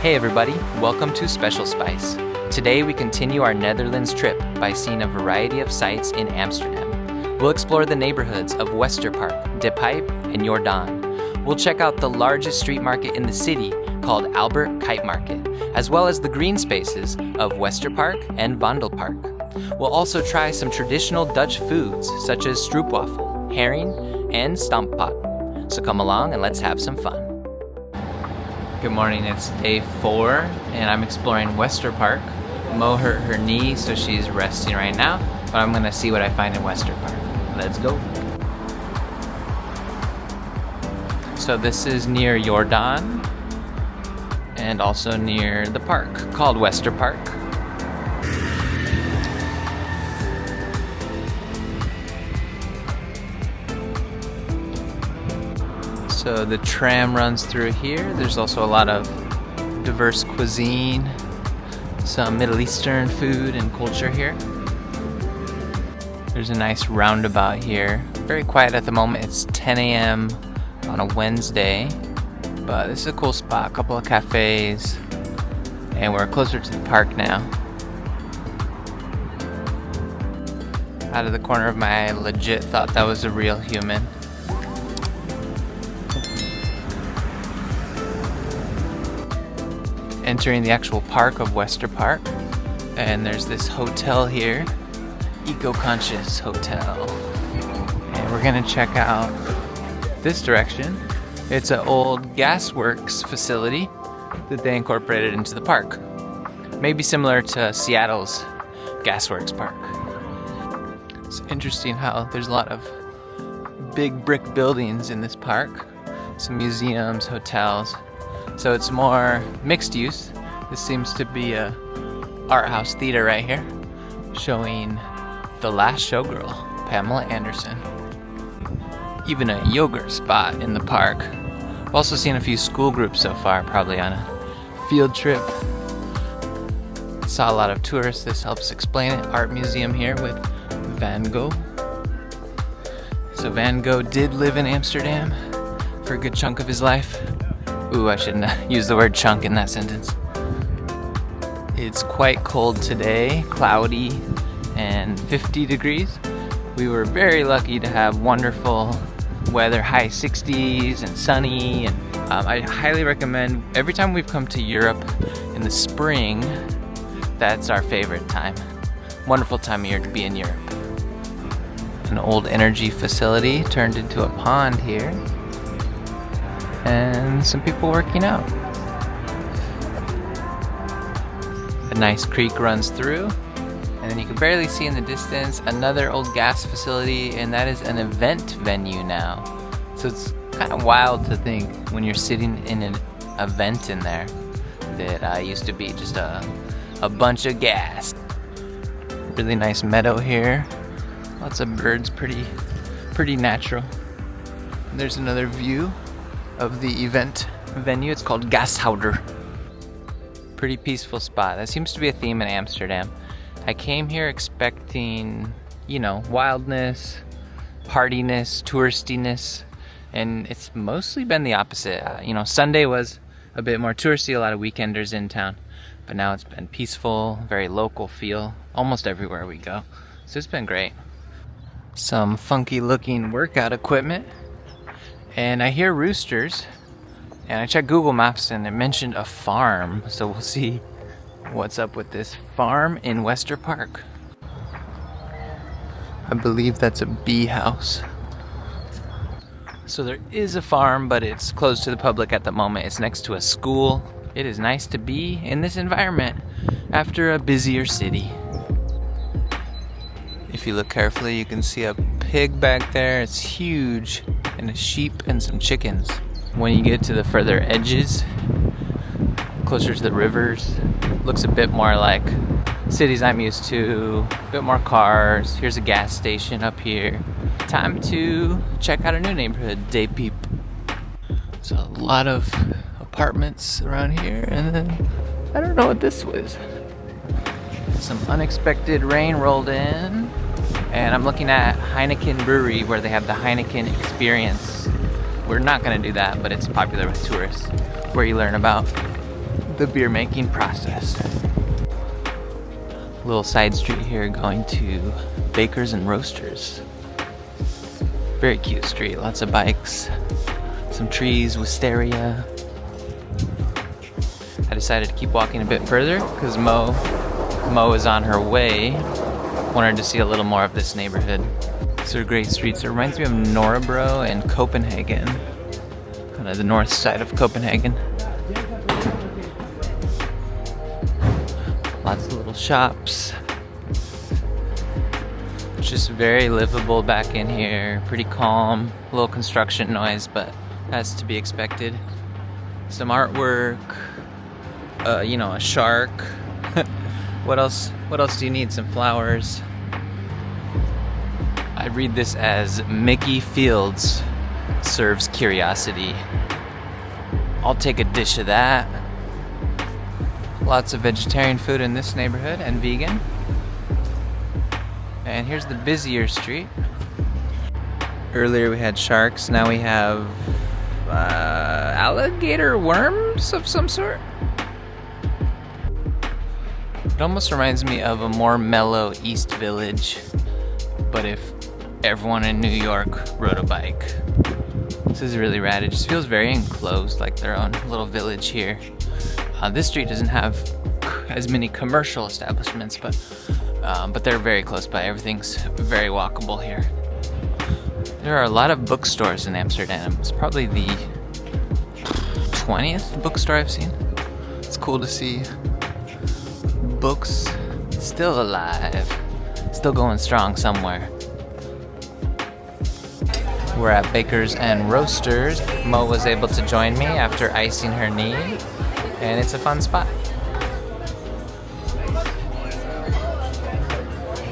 Hey everybody, welcome to Special Spice. Today we continue our Netherlands trip by seeing a variety of sites in Amsterdam. We'll explore the neighborhoods of Westerpark, De Pijp, and Jordaan. We'll check out the largest street market in the city called Albert Cuypmarkt, as well as the green spaces of Westerpark and Vondelpark. We'll also try some traditional Dutch foods such as Stroopwafel, herring, and Stamppot. So come along and let's have some fun. Good morning, it's day 4 and I'm exploring Westerpark. Mo hurt her knee, so she's resting right now, but I'm gonna see what I find in Westerpark. Let's go. So this is near Jordaan and also near the park called Westerpark. So the tram runs through here. There's also a lot of diverse cuisine, some Middle Eastern food and culture here. There's a nice roundabout here. Very quiet at the moment. It's 10 a.m. on a Wednesday, but this is a cool spot. A couple of cafes, and we're closer to the park now. Out of the corner of my eye, I legit thought that was a real human. Entering the actual park of Westerpark, and there's this hotel here, Eco-Conscious Hotel, and we're gonna check out this direction. It's an old gasworks facility that they incorporated into the park, maybe similar to Seattle's gasworks park. It's interesting how there's a lot of big brick buildings in this park, some museums, hotels. So it's more mixed use. This seems to be a art house theater right here, showing The Last Showgirl, Pamela Anderson. Even a yogurt spot in the park. I've also seen a few school groups so far, probably on a field trip. Saw a lot of tourists, this helps explain it. Art museum here with Van Gogh. So Van Gogh did live in Amsterdam for a good chunk of his life. Ooh, I shouldn't use the word chunk in that sentence. It's quite cold today, cloudy and 50 degrees. We were very lucky to have wonderful weather, high 60s and sunny. And I highly recommend, every time we've come to Europe in the spring, that's our favorite time. Wonderful time of year to be in Europe. An old energy facility turned into a pond here. And some people working out. A nice creek runs through, and then you can barely see in the distance another old gas facility, and that is an event venue now. So it's kind of wild to think when you're sitting in an event in there that used to be just a bunch of gas. Really nice meadow here. Lots of birds, pretty natural. And there's another view of the event venue. It's called Gashouder. Pretty peaceful spot. That seems to be a theme in Amsterdam. I came here expecting, wildness, partiness, touristiness, and it's mostly been the opposite. Sunday was a bit more touristy, a lot of weekenders in town, but now it's been peaceful, very local feel, almost everywhere we go. So it's been great. Some funky looking workout equipment. And I hear roosters, and I checked Google Maps and it mentioned a farm, so we'll see what's up with this farm in Westerpark. I believe that's a bee house. So there is a farm, but it's closed to the public at the moment. It's next to a school. It is nice to be in this environment after a busier city. If you look carefully, you can see a pig back there. It's huge. And a sheep and some chickens. When you get to the further edges, closer to the rivers, looks a bit more like cities I'm used to, a bit more cars. Here's a gas station up here. Time to check out a new neighborhood, De Pijp. There's a lot of apartments around here, and then I don't know what this was. Some unexpected rain rolled in. And I'm looking at Heineken Brewery, where they have the Heineken Experience. We're not going to do that, but it's popular with tourists, where you learn about the beer making process. Little side street here going to Bakers and Roasters. Very cute street, lots of bikes, some trees, wisteria. I decided to keep walking a bit further because Mo is on her way. Wanted to see a little more of this neighborhood. These are great streets. It reminds me of Nørrebro and Copenhagen. Kind of the north side of Copenhagen. Lots of little shops. It's just very livable back in here. Pretty calm. A little construction noise, but that's to be expected. Some artwork. A shark. What else do you need? Some flowers. I read this as Mickey Fields serves curiosity. I'll take a dish of that. Lots of vegetarian food in this neighborhood and vegan. And here's the busier street. Earlier we had sharks, now we have alligator worms of some sort. It almost reminds me of a more mellow East Village, but if everyone in New York rode a bike. This is really rad. It just feels very enclosed, like their own little village here. This street doesn't have as many commercial establishments, but they're very close by. Everything's very walkable here. There are a lot of bookstores in Amsterdam. It's probably the 20th bookstore I've seen. It's cool to see books still alive, still going strong somewhere. We're at Bakers and Roasters. Mo was able to join me after icing her knee, and it's a fun spot.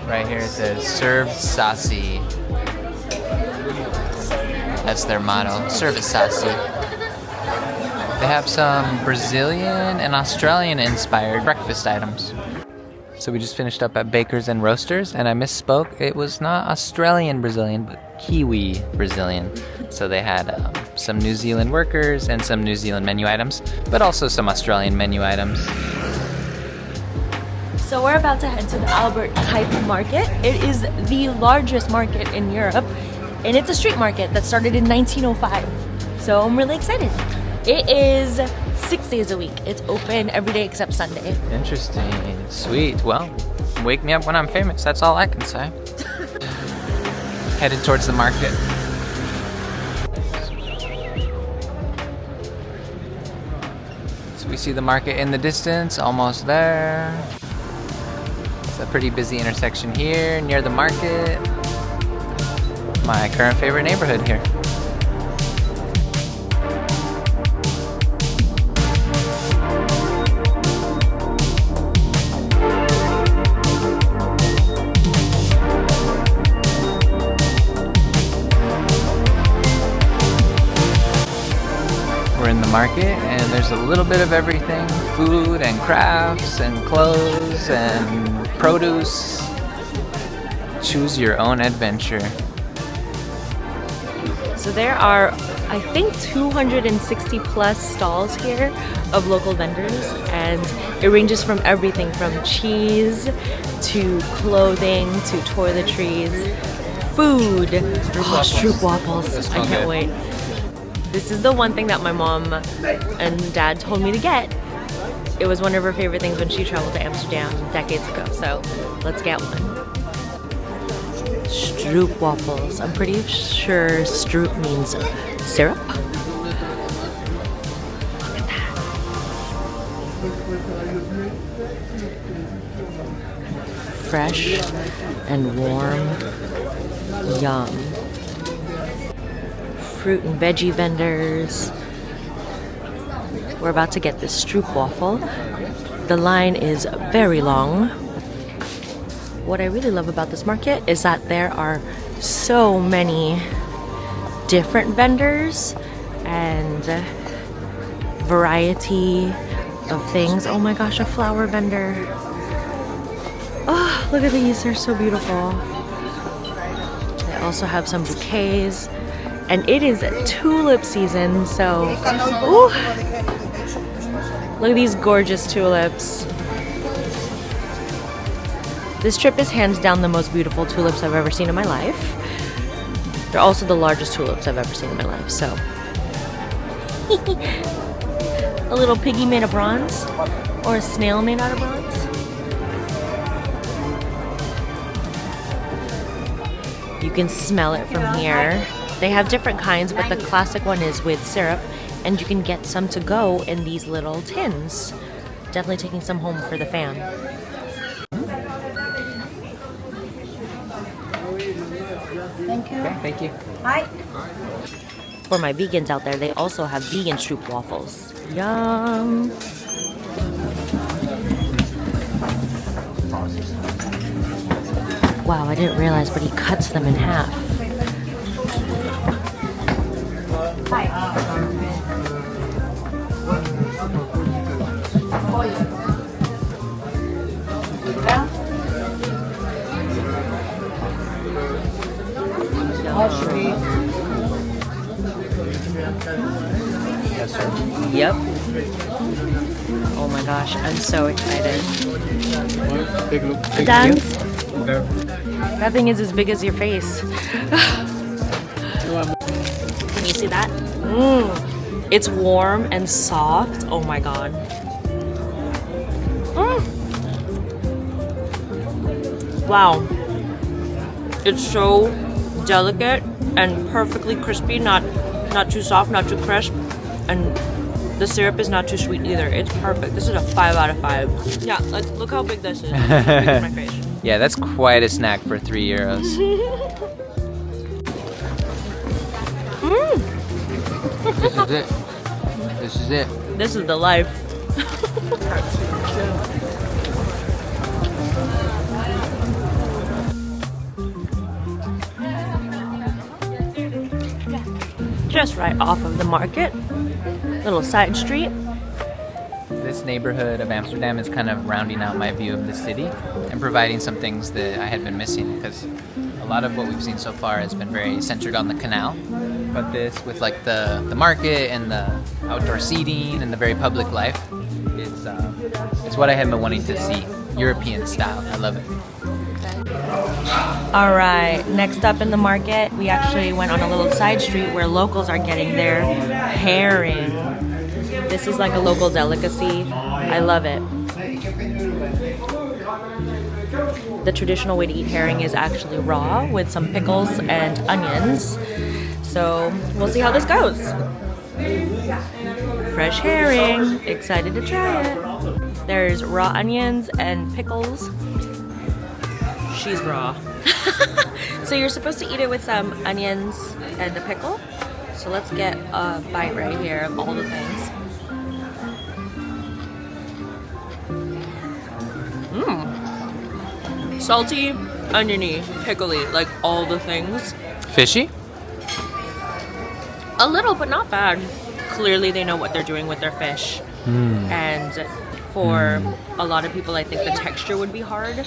Right here it says, served saucy. That's their motto, serve it saucy. They have some Brazilian and Australian inspired breakfast items. So we just finished up at Bakers and Roasters, and I misspoke. It was not Australian Brazilian, but Kiwi Brazilian. So they had some New Zealand workers and some New Zealand menu items, but also some Australian menu items. So we're about to head to the Albert Cuypmarkt. It is the largest market in Europe, and it's a street market that started in 1905. So I'm really excited. It is 6 days a week. It's open every day except Sunday. Interesting. Sweet. Well, wake me up when I'm famous. That's all I can say. Headed towards the market. So we see the market in the distance, almost there. It's a pretty busy intersection here near the market. My current favorite neighborhood here. We're in the market and there's a little bit of everything. Food and crafts and clothes and produce. Choose your own adventure. So there are, I think, 260 plus stalls here of local vendors, and it ranges from everything from cheese to clothing to toiletries, food, Stroopwafels. I can't wait. This is the one thing that my mom and dad told me to get. It was one of her favorite things when she traveled to Amsterdam decades ago, so let's get one. Stroopwafels. I'm pretty sure stroop means syrup. Look at that. Fresh and warm. Yum. Fruit and veggie vendors. We're about to get this stroopwafel. The line is very long. What I really love about this market is that there are so many different vendors and variety of things. Oh my gosh, a flower vendor. Oh, look at these, they're so beautiful. They also have some bouquets. And it is tulip season, so ooh. Look at these gorgeous tulips. This trip is hands down the most beautiful tulips I've ever seen in my life. They're also the largest tulips I've ever seen in my life, so. A little piggy made of bronze, or a snail made out of bronze. You can smell it from here. They have different kinds, but the classic one is with syrup, and you can get some to go in these little tins. Definitely taking some home for the fam. Thank you. Okay, thank you. Hi. For my vegans out there, they also have vegan Stroopwafels. Yum! Wow, I didn't realize, but he cuts them in half. Yes, sir. Yep. Oh my gosh, I'm so excited. Take a look. Dance. There. That thing is as big as your face. Can you see that? It's warm and soft. Oh my god. Wow. It's so delicate and perfectly crispy, not too soft, not too crisp, and the syrup is not too sweet either. It's perfect. This is a 5 out of 5. Yeah, look how big this is. Big as my face. Yeah, that's quite a snack for €3. This is it. This is it. This is the life. Just right off of the market. Little side street. This neighborhood of Amsterdam is kind of rounding out my view of the city and providing some things that I had been missing, because a lot of what we've seen so far has been very centered on the canal. But this, with like the market and the outdoor seating and the very public life, it's what I had been wanting to see. European style. I love it. All right, next up in the market, we actually went on a little side street where locals are getting their herring. This is like a local delicacy. I love it. The traditional way to eat herring is actually raw with some pickles and onions. So we'll see how this goes. Fresh herring, excited to try it. There's raw onions and pickles. She's raw. So you're supposed to eat it with some onions and a pickle. So let's get a bite right here of all the things. Salty, oniony, pickly, like all the things. Fishy? A little, but not bad. Clearly they know what they're doing with their fish. And for a lot of people, I think the texture would be hard.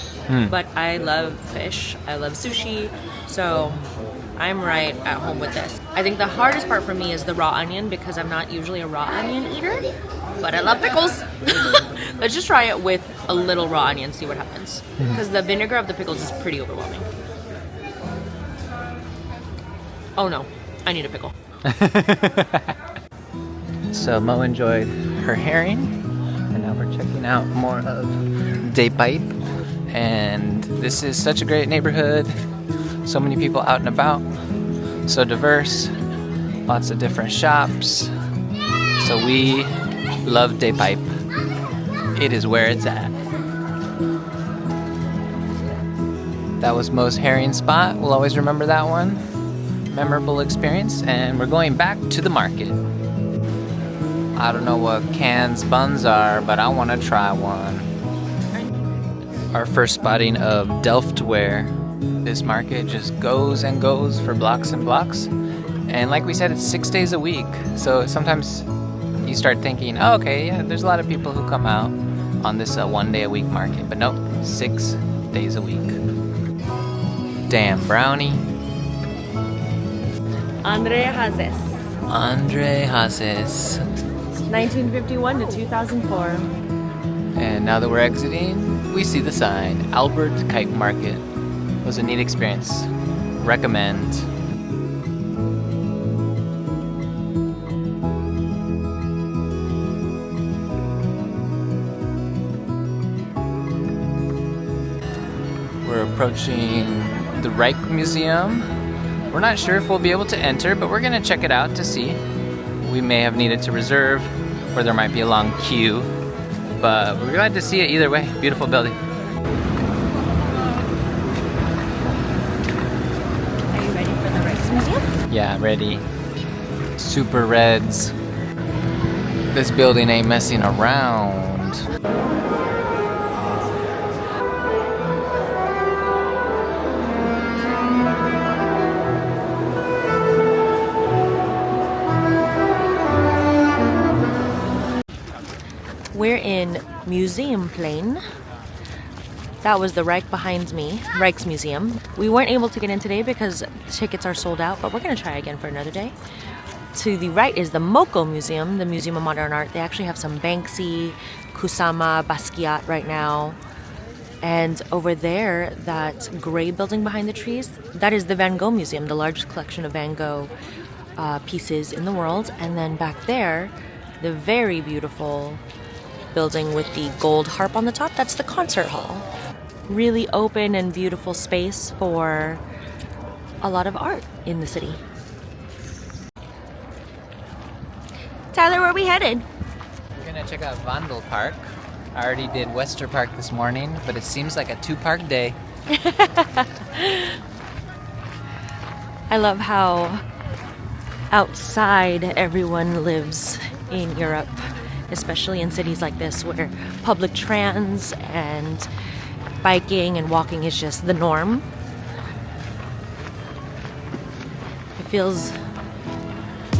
But I love fish. I love sushi. So I'm right at home with this. I think the hardest part for me is the raw onion, because I'm not usually a raw onion eater. But I love pickles. Let's just try it with a little raw onion, see what happens. Because the vinegar of the pickles is pretty overwhelming. Oh no, I need a pickle. So Mo enjoyed her herring, and now we're checking out more of Pijp. And this is such a great neighborhood. So many people out and about. So diverse. Lots of different shops. So we love Pijp. It is where it's at. That was Mo's herring spot. We'll always remember that one. Memorable experience. And we're going back to the market. I don't know what cans buns are, but I want to try one. Our first spotting of Delftware. This market just goes and goes for blocks and blocks. And like we said, it's 6 days a week. So sometimes you start thinking, oh, okay, yeah, there's a lot of people who come out on this 1 day a week market. But nope, 6 days a week. Damn brownie. Andre Hazes. Andre Hazes. 1951 to 2004. And now that we're exiting, we see the sign, Albert Cuypmarkt. It was a neat experience. Recommend. We're approaching the Reich Museum. We're not sure if we'll be able to enter, but we're gonna check it out to see. We may have needed to reserve, or there might be a long queue, but we're glad to see it either way. Beautiful building. Are you ready for the Rijksmuseum? Yeah, ready. Super Reds. This building ain't messing around. We're in Museumplein. That was the Reich behind me, Rijksmuseum. We weren't able to get in today because tickets are sold out, but we're gonna try again for another day. To the right is the Moko Museum, the Museum of Modern Art. They actually have some Banksy, Kusama, Basquiat right now. And over there, that gray building behind the trees, that is the Van Gogh Museum, the largest collection of Van Gogh pieces in the world. And then back there, the very beautiful building with the gold harp on the top, that's the concert hall. Really open and beautiful space for a lot of art in the city. Tyler, where are we headed? We're gonna check out Vondelpark. I already did Westerpark this morning, but it seems like a 2-park day. I love how outside everyone lives in Europe, especially in cities like this where public trans and biking and walking is just the norm. It feels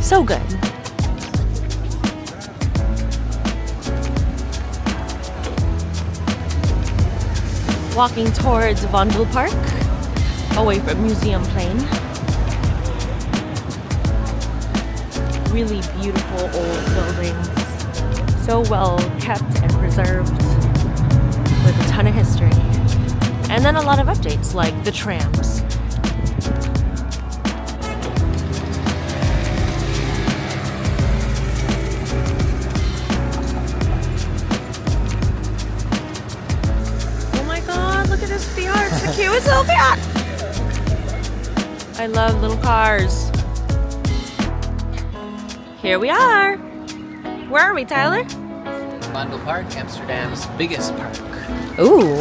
so good. Walking towards Vondelpark, away from Museumplein. Really beautiful old buildings. So well kept and preserved with a ton of history. And then a lot of updates like the trams. Oh my god, look at this Fiat. It's the cutest little Fiat. I love little cars. Here we are. Where are we, Tyler? Vondelpark, Amsterdam's biggest park. Ooh.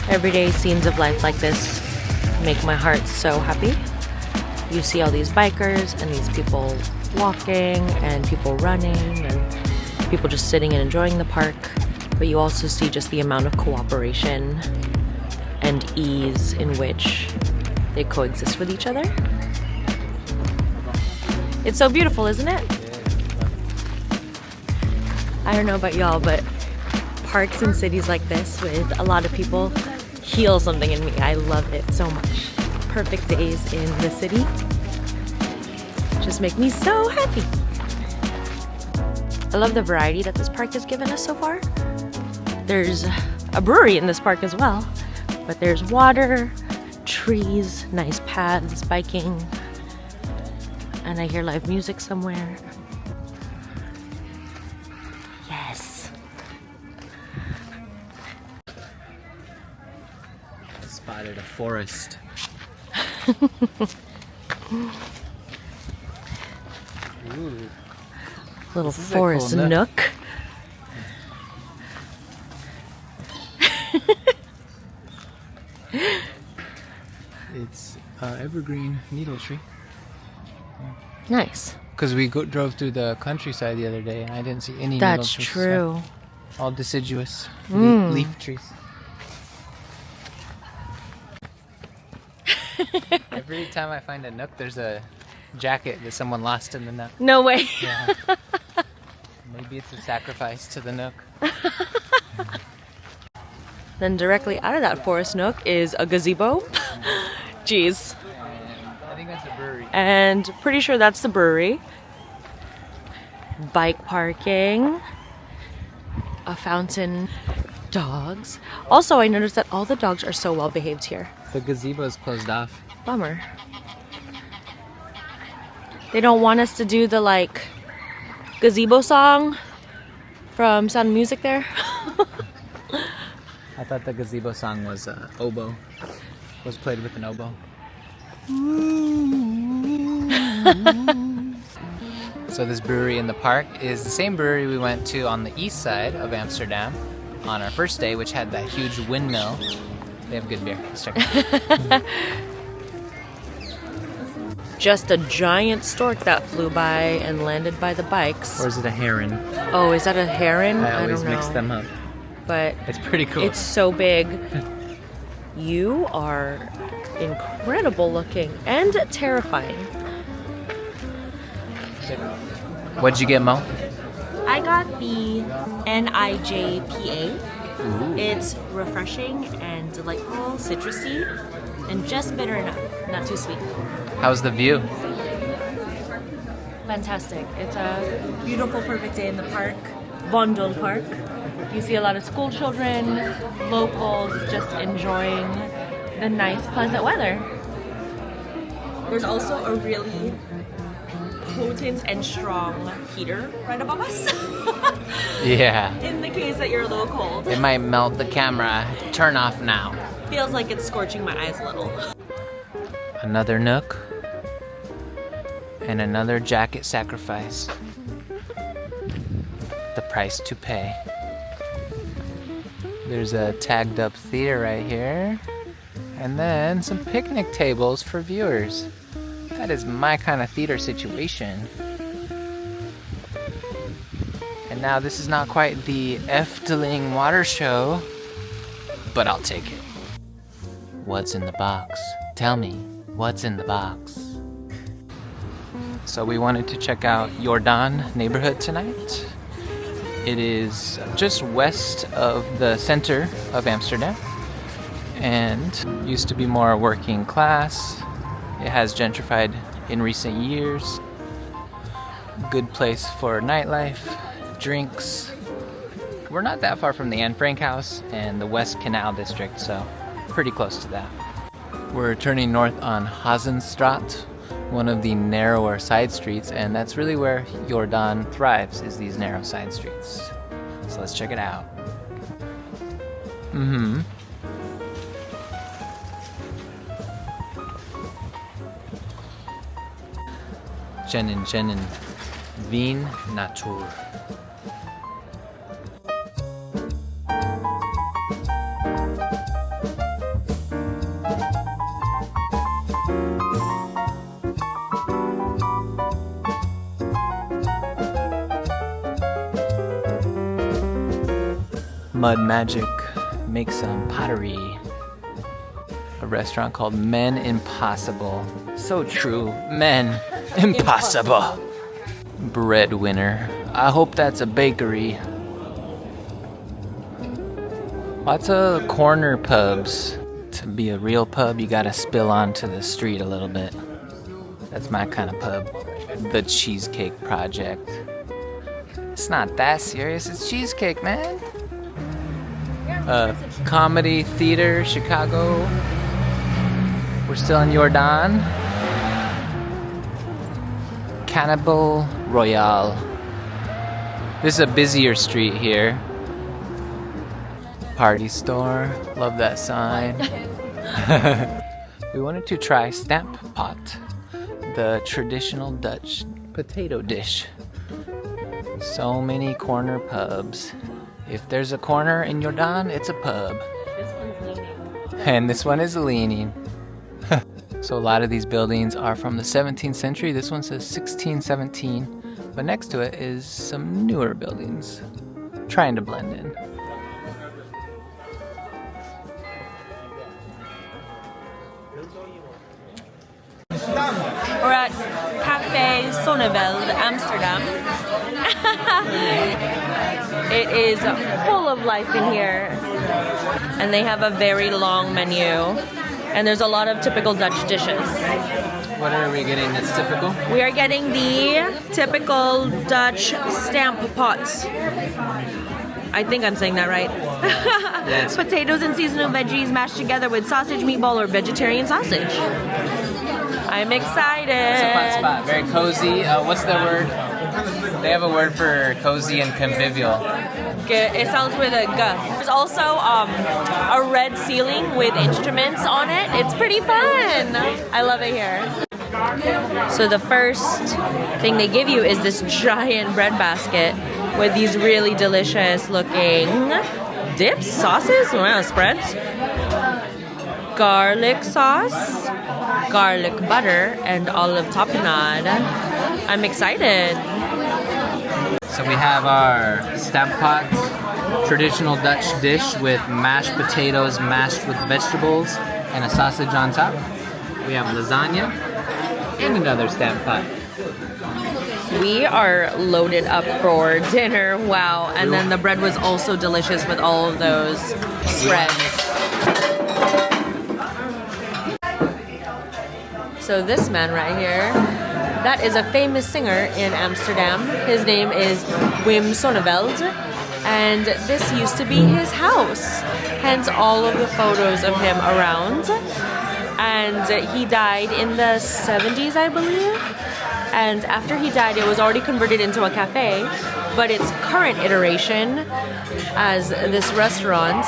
Everyday scenes of life like this make my heart so happy. You see all these bikers and these people walking and people running and people just sitting and enjoying the park, but you also see just the amount of cooperation and ease in which they coexist with each other. It's so beautiful, isn't it? I don't know about y'all, but parks in cities like this with a lot of people heal something in me. I love it so much. Perfect days in the city just make me so happy. I love the variety that this park has given us so far. There's a brewery in this park as well, but there's water, trees, nice paths, biking, and I hear live music somewhere. Yes. Spotted a forest. Ooh. Little This is a forest cool nook. It's evergreen needle tree. Nice. Because we drove through the countryside the other day and I didn't see any needle That's trees. true. All deciduous leaf trees. Every time I find a nook, there's a jacket that someone lost in the nook. No way. Yeah. Maybe it's a sacrifice to the Nook. Then directly out of that forest nook is a gazebo. Jeez. I think that's a brewery. And pretty sure that's the brewery. Bike parking. A fountain. Dogs. Also, I noticed that all the dogs are so well behaved here. The gazebo is closed off. Bummer. They don't want us to do the like gazebo song from Sound of Music there. I thought the gazebo song was oboe. Was played with an oboe. So this brewery in the park is the same brewery we went to on the east side of Amsterdam on our first day, which had that huge windmill. They have good beer. Let's check it out. Just a giant stork that flew by and landed by the bikes. Or is it a heron? Oh, is that a heron? I always don't know. mix them up. But It's pretty cool. it's so big. You are incredible looking and terrifying. What'd you get, Mo? I got the NIJPA. Ooh. It's refreshing and delightful, citrusy, and just bitter enough, not too sweet. How's the view? Fantastic. It's a beautiful, perfect day in the park, Vondelpark. You see a lot of school children, locals just enjoying the nice, pleasant weather. There's also a really potent and strong heater right above us. Yeah. In the case that you're a little cold. It might melt the camera. Turn off now. Feels like it's scorching my eyes a little. Another Nook. And another jacket sacrifice. The price to pay. There's a tagged up theater right here. And then some picnic tables for viewers. That is my kind of theater situation. And now this is not quite the Efteling water show, but I'll take it. What's in the box? Tell me, what's in the box? So we wanted to check out Jordaan Neighborhood tonight. It is just west of the center of Amsterdam and used to be more working class. It has gentrified in recent years. Good place for nightlife, drinks. We're not that far from the Anne Frank House and the West Canal District, so pretty close to that. We're turning north on Hazenstraat, one of the narrower side streets, and that's really where Jordaan thrives, is these narrow side streets. So let's check it out. Jennen, Wien Natur. Mud Magic makes some pottery. A restaurant called Men Impossible. So true, Men Impossible. Breadwinner. I hope that's a bakery. Lots of corner pubs. To be a real pub, you gotta spill onto the street a little bit. That's my kind of pub. The Cheesecake Project. It's not that serious, it's cheesecake, man. Comedy Theater, Chicago. We're still in Jordaan. Cannibal Royale. This is a busier street here. Party store. Love that sign. We wanted to try Stamppot, the traditional Dutch potato dish. So many corner pubs. If there's a corner in Jordaan, it's a pub. This one's leaning. And this one is leaning. So a lot of these buildings are from the 17th century. This one says 1617. But next to it is some newer buildings. Trying to blend in. We're at Cafe Sonneveld, Amsterdam. It is full of life in here. And they have a very long menu. And there's a lot of typical Dutch dishes. What are we getting that's typical? We are getting the typical Dutch Stamppot. I think I'm saying that right. Yes. Potatoes and seasonal veggies mashed together with sausage, meatball, or vegetarian sausage. I'm excited. It's a fun spot. Very cozy. What's the word? They have a word for cozy and convivial. It sounds with a G. There's also a red ceiling with instruments on it. It's pretty fun. I love it here. So the first thing they give you is this giant bread basket with these really delicious looking dips, sauces, spreads, garlic sauce, garlic butter, and olive tapenade. I'm excited. So we have our Stamppot, traditional Dutch dish with mashed potatoes mashed with vegetables and a sausage on top. We have lasagna and another Stamppot. We are loaded up for dinner. Wow. And then the bread was also delicious with all of those spreads. So this man right here, that is a famous singer in Amsterdam. His name is Sonneveld. And this used to be his house. Hence all of the photos of him around. And he died in the 70s, I believe. And after he died, it was already converted into a cafe, but its current iteration as this restaurant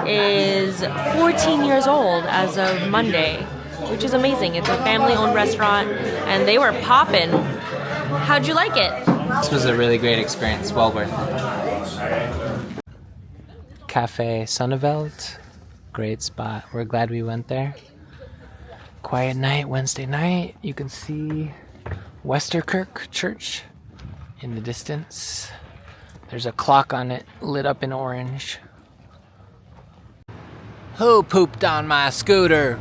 is 14 years old as of Monday, which is amazing. It's a family-owned restaurant, and they were popping. How'd you like it? This was a really great experience, well worth it. Cafe Sonneveld, great spot. We're glad we went there. Quiet night, Wednesday night. You can see Westerpark Church in the distance. There's a clock on it lit up in orange. Who pooped on my scooter?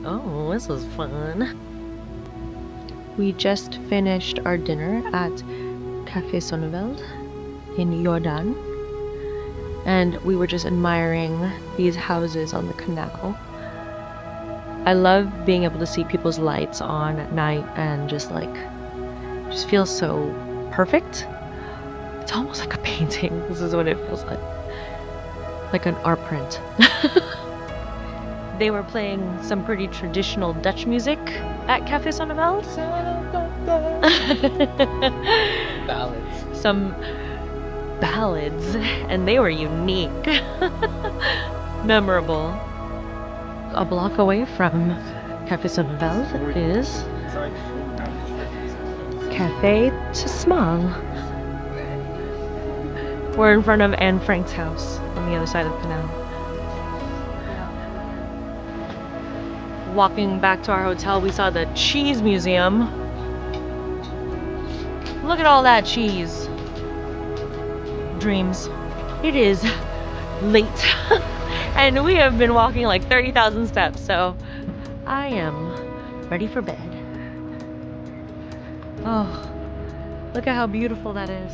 Oh, this was fun. We just finished our dinner at Cafe Sonneveld in Jordaan. And we were just admiring these houses on the canal. I love being able to see people's lights on at night and just feels so perfect. It's almost like a painting. This is what it feels like an art print. They were playing some pretty traditional Dutch music at Cafe Sonneveld. Ballads. Some ballads, and they were unique. Memorable. A block away from Cafe Sonneveld is Cafe Small. We're in front of Anne Frank's house on the other side of the canal. Walking back to our hotel, we saw the cheese museum. Look at all that cheese. Dreams. It is late. And we have been walking like 30,000 steps, so I am ready for bed. Oh, look at how beautiful that is.